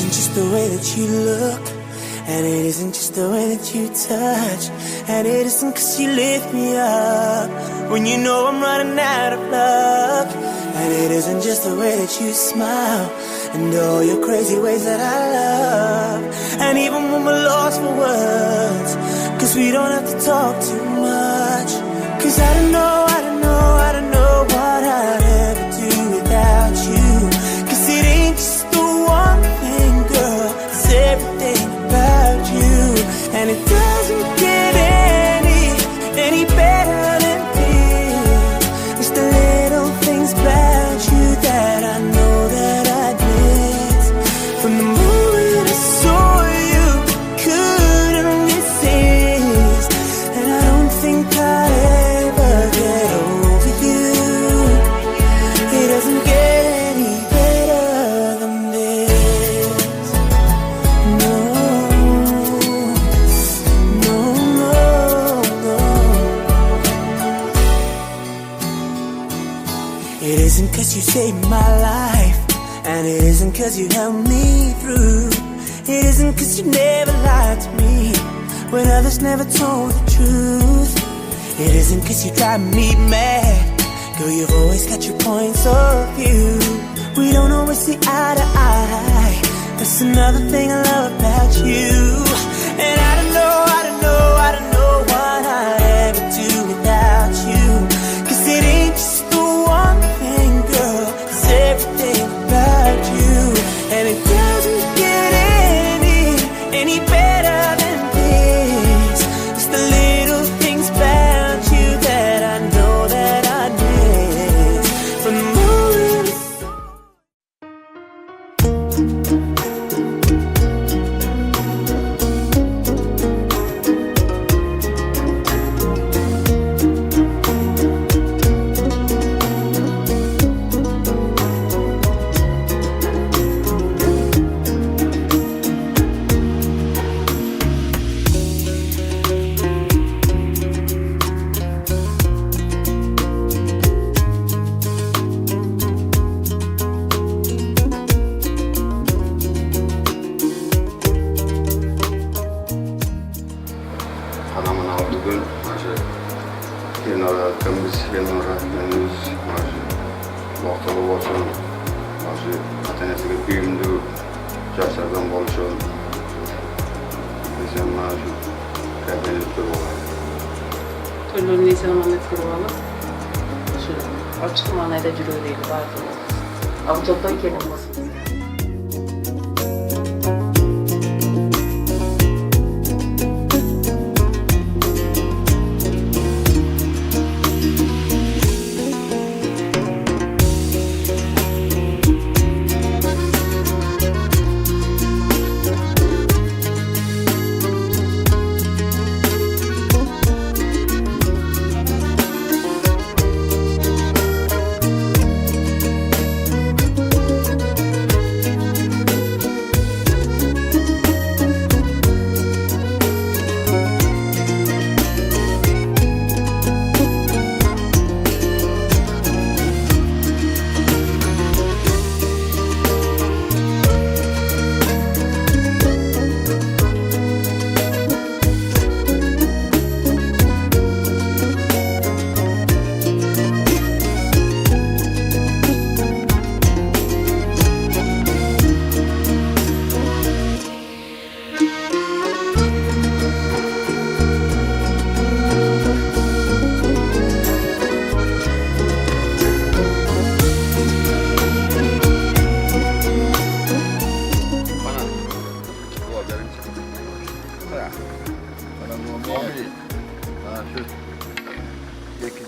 isn't just the way that you look, and it isn't just the way that you touch, and it isn't 'cause you lift me up when you know I'm running out of luck. And it isn't just the way that you smile and all your crazy ways that I love. And even when we're lost for words, 'cause we don't have to talk too much. 'Cause I don't know what I'd ever do without you. 'Cause it ain't just the one thing, girl, it's everything about you. And it doesn't get any better than this. It's the little things about you that I know that I miss. From the moment I saw you, couldn't resist. And I don't think I'll ever get over you. It doesn't get any better than this. No, no, no, no. It isn't 'cause you saved my life, and it isn't 'cause you helped me through. It isn't 'cause you never lied to me when others never told the truth. It isn't 'cause you drive me mad, girl, you've always got your points of view. We don't always see eye to eye, that's another thing I love about you. And I don't know what I'd ever do without you. 'Cause it ain't just the one thing, girl, it's everything about you. And it doesn't get any better than this. It's the little things about you that I know that I miss. From the moment I saw Anamın aldığı gün yeni öğretmenimiz, yeni öğretmenimiz vaktalı olsun, atenesine büyümdü, yaşlardan boluşun, desem kendiniz durmalı. Türlü Nisan Ahmet Kurbanı şu açık manada cürüğüyle vardı. Avcıdan kelim olsun.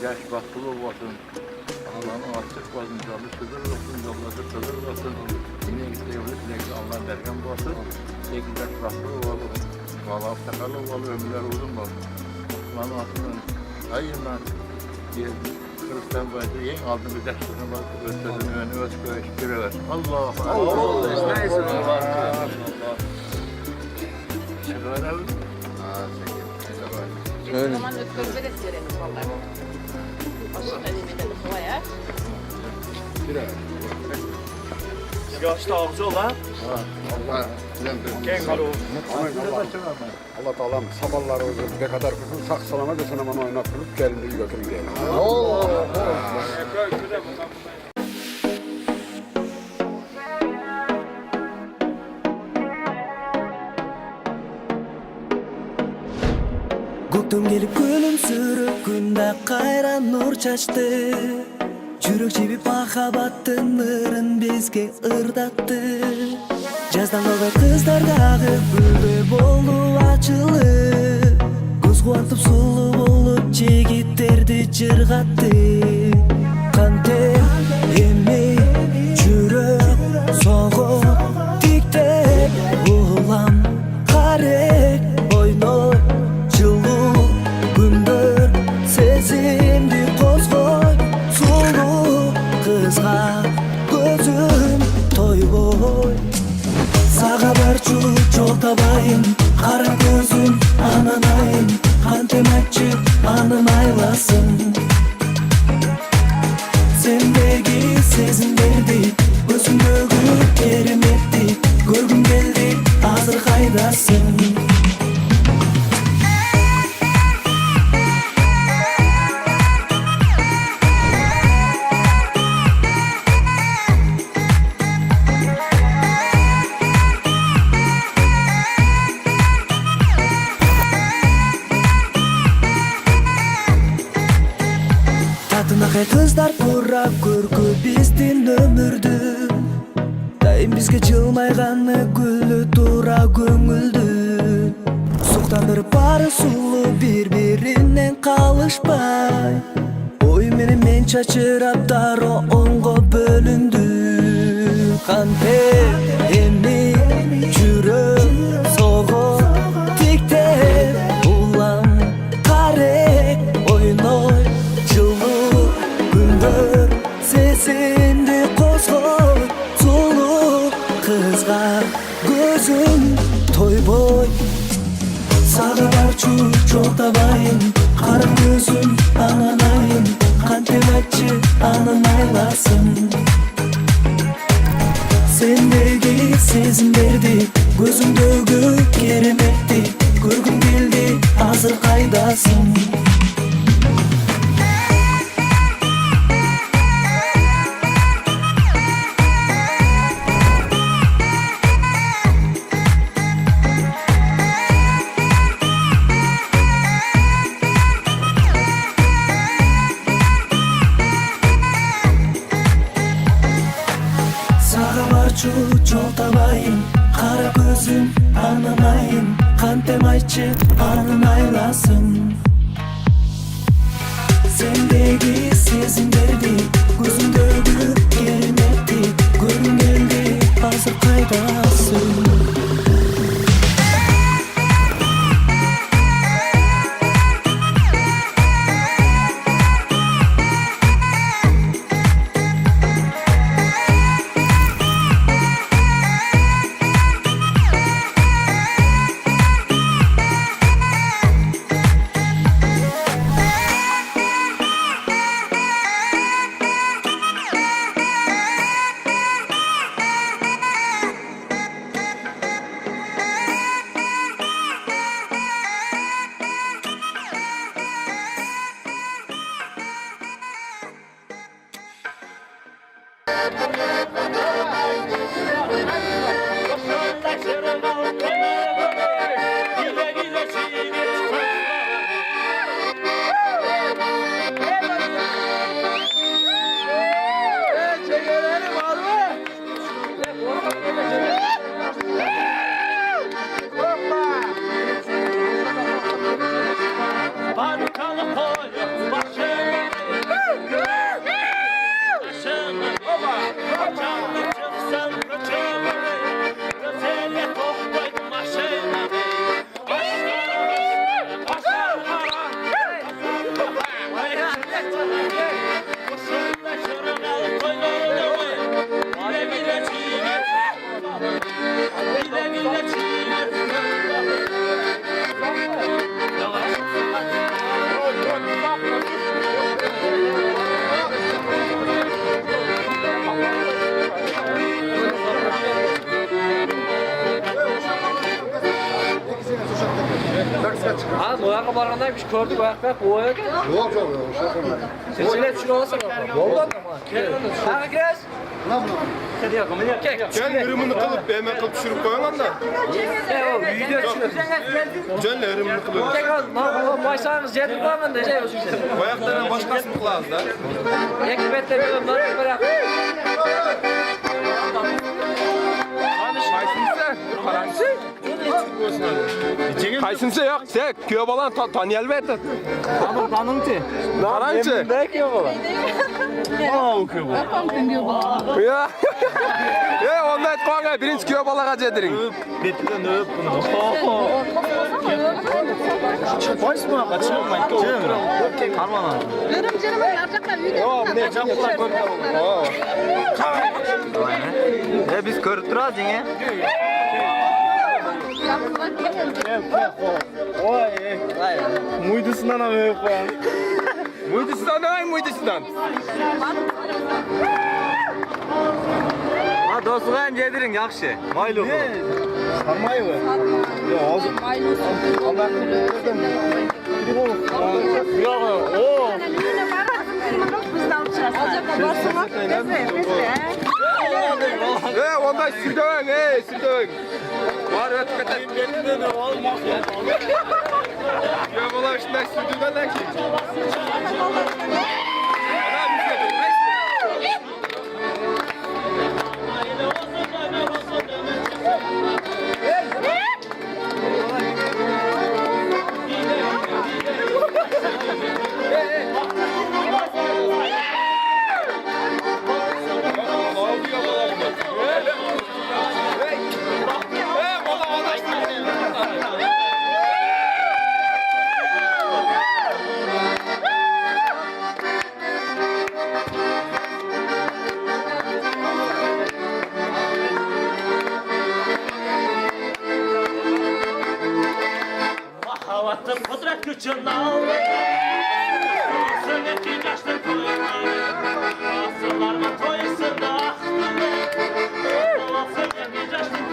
Yaş basılı olsun, Allah'ın açık olsun, canlı sözür olsun, yolları sözür olsun, yine gidiyoruz, sürekli Allah'ın derken olsun, yaş basılı olsun, Allah'ın sakalı olsun, ömürler uzun olsun. Allah'ın aslında hayırlar, Hristiyan boyunca en altın bir dersine bak, sözünü önü öz göğüş girer. Allah Allah. Allah. Şöyle abi. O zaman ötközme de silereniz vallahi. Başın önüne de koyar. Yaşta avcı ol ha. Allah Gen kalı olsun. Allah Teala'm sabahları ne kadar kızım sağ salama da sana bana oynattırıp gelinliği götürün diyelim. Көктем келіп күлімсіреп күнде қайра нұр шашты. Жүрек жебіп махаббаттың нұрын бізге ырдатты. Жаздан қалған қыздардағы гүлдей болды açылып. Көз қуантып сұлу болып жігіттерді жырғатты. Қантем емей жүрек соғып тиктеп улам қарек ойной жылу күндер сезімді қозғой сұлу қызға көзім тойбой саға барчу жол табайын қара көзім ананайын қантем айтшы анын айласын сендегі сезімдерді көзімдегі кереметті көргім келді азыр қайдасың Татынақай қыздар тура көркі біздің өмірдің Дайым бізге жылмайғаны гүлі тура көңілдің Сұқтандырып бары сұлу бір-бірінен қалышпай Ой мен шашырап дары оңға бөлінді Қантем емей жүрек соғып тиктеп улам қарек ойной жылу күндер сезімді қозғой сұлу қызға көзім тойбой саға барчу жол табайын қара көзім ананайын қантем айтшы анын айласын сендегі сезімдерді көзімдегі кереметті көргім келді азыр қайдасың жол табайын қара көзім ананайын қантем айтшы анын айласын сендегі сезімдерді көзімдегі кереметті көргім келді азыр қайдасың Ha, boyağa barandaymış gördük ayaklar boya gel. Yok yok yok. Silsile şunu olsun. Yoldan mı? Ha gel. Sen ürümünü kılıp beğenme kılıp düşürüp koyamam da. O video çıkıyor. Sen de ürümünü kılıp. Tek az başlarınız yedik var da şey olsun. Bu ayaklarına başkasını kılağız da. Ekmetle bir ondan bırak. Kaysınsa yok. Sen köy balan tanıyal verdin. Tanımtı. Karançı. Belki o kadar. Ya. Ya ondan koyga birinci köy balaga cedirin. Biz körüp durarız yine. Muydisinden ama koyan. Muydisinden ne muydisinden? Ha dostluğun yedirin yakşı. Maylı. Sarmayı mı? Ya ağzı. Allah ondan sürdün, sürdün. Var ve tüketin. Benim de olmaz. Ya bana şundan sürdüğünden ne ki? Havattım kudret gücünle Sönetli yaşlı koyunlar Asıllarıma toysun da Sönetli yaşlı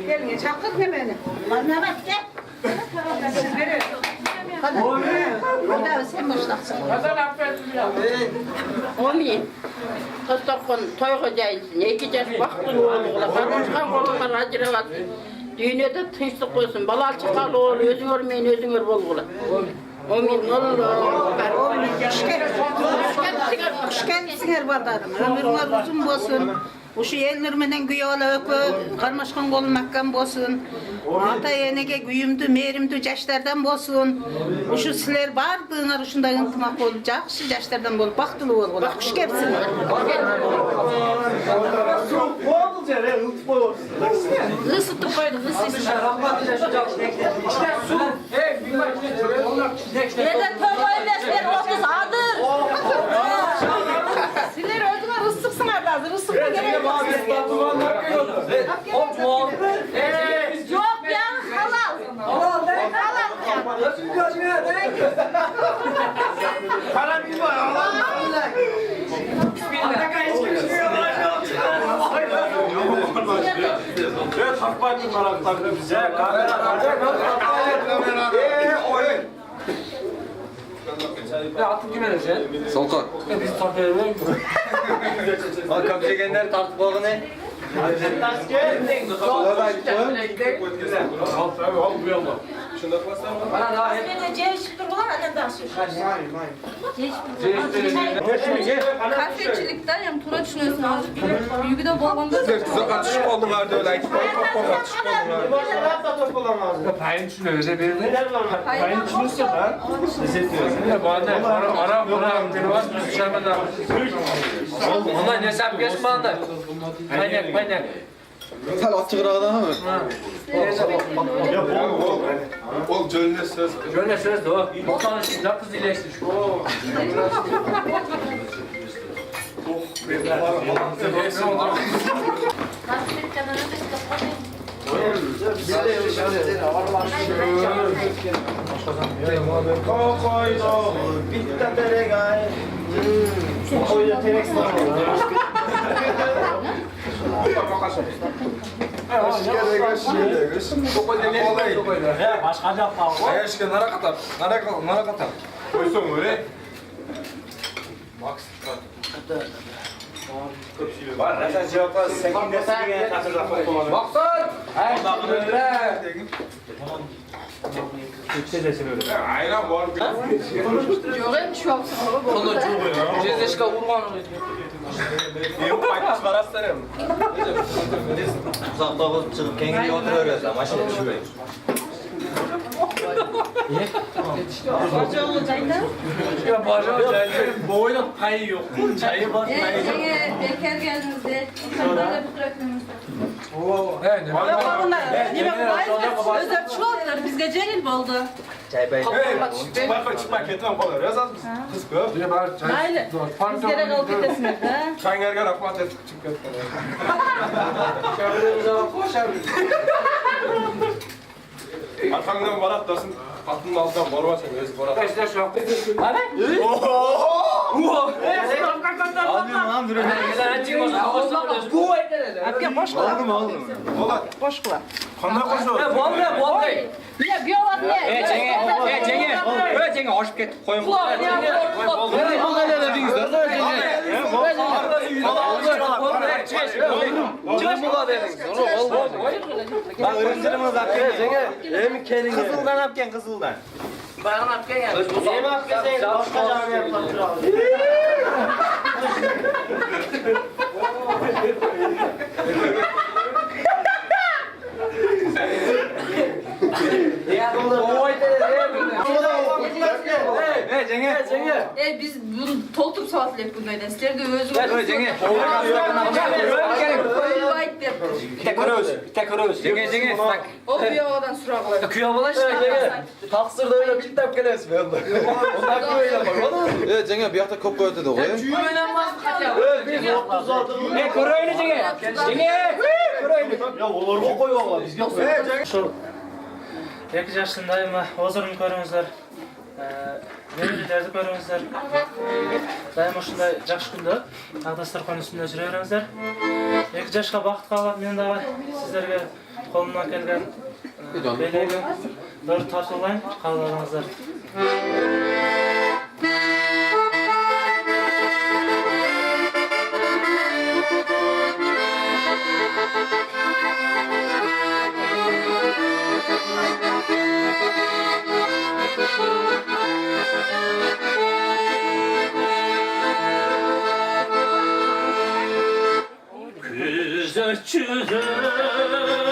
Gelin çaktık ne beni? Bana bak gel. Siz verin. Hadi. Hadi sen başlasın. Olmayın. Tostokun toy hocayısın. İki yaş baktın oğluna. Karmışkan oğluna racıravat. Dünyada tınçlık koysun. Balal çıkalı oğlu. Özün örmeyin, özün ör bol oğlu. Olmayın, ne olur. Hoş geldin badarım. Ömürler uzun olsun. Uşu elnirmenen güyola öpü, karmaşkan kolu makkan bolsun. Ata yenege güyümdü, merimdü yaşlardan bolsun. Uşu siler bardığınar uşunda ıntımak olacak. Şu yaşlardan bolup baktılı ol. Hoş gelsin. Isıtıp koydum, ısıtsın. Neden torbayı besler, 30 adır. Yok ya halal. Halal ben halal. Atıp kime vereceksin? Soltan. Biz tartıyor mu? Bak kapışagenler tartıp bağlı ne? Bana daha hep. Kafecilikten yani tura düşünüyorsun azıcık. Büyüğü de bolganda. Tuza kaçışık oldum vardı öyle. Kaçışık oldum vardı. Payın düşünüyorsa birini. Payın düşünüyorsa ben. Ya bana ara var biz dışarıda. Onlar ne sap geçme anda. Kaynak. Sen açık ağdan mı? Ol cölüne söz. Şöyle söz de o. Bakalım şimdi kız iyileşti şu. Başka yapma. Eşke nara katar. Nara katar. Koysun öyle. Var rasa cevaplar sekin desene katırda fotoğrafı. Baksın. Hayır bak böyle. Aynen var. Yok hem şu an sana Onu çok. Cezeşka vurman. Yok paylaş var aslanım. Uzakta olup çıkıp kendi oturuyoruz ama şimdi şuraya. Ya bacım çayı. Boyuna payı yok. Çayı var. Seni bekar geldiğinizde insanlarla bir bırakmamızda. Evet. Özel çuvallar biz gece gelip oldu. Çay bay. Çıkmak etmem kolay. Yazar mısın? Kız kız. Yine ben çay. Hayır. Biz gene kalk gidesin evde. Sen gel akmat et. Çık et. Arkandan var atlasın. Aklının altından var var sen. Özü var atlasın. İşte şu an. Aldın lan bir öyle. Bu ayda. Abi boş kula. Aldım aldım. Boş kula. Kandan koşuyor. Ya bir olan ne? Cengi aşıp git. Koyun. Bak ırıncırımız apken. Hem kendine. Kızıldan apken kızıldan. Bana apken yani. Hem apken sen başka cami yapalım. Biz bunu toltup saatlik buradaydı. Sizlerde özü var. O bir yağdan süraklar. Kıyamalar Taksırda öyle bir kitap gelesi be onda. Ondan böyle yapar. Evet Cengiz bir hafta kop koydu da koyun. Cümleden vazgeçer. Biz 30 aldık. Ne koroyunu Cengi? Cengi. Koroyunu. Ya olur mu koy valla biz yok. Şu 2 yaşındayım. Ozurum görüңүздөр. Немелерди көрүңүздөр. Дайым ушундай жакшы күндө Агдастаркан үстүндө жүрө бериңиздер. 2 жашка бакыт каалап мен дагы сиздерге колумдан келген белеги дөрү тартуулайм. Кабыл алыңыздар. Küz öçüdür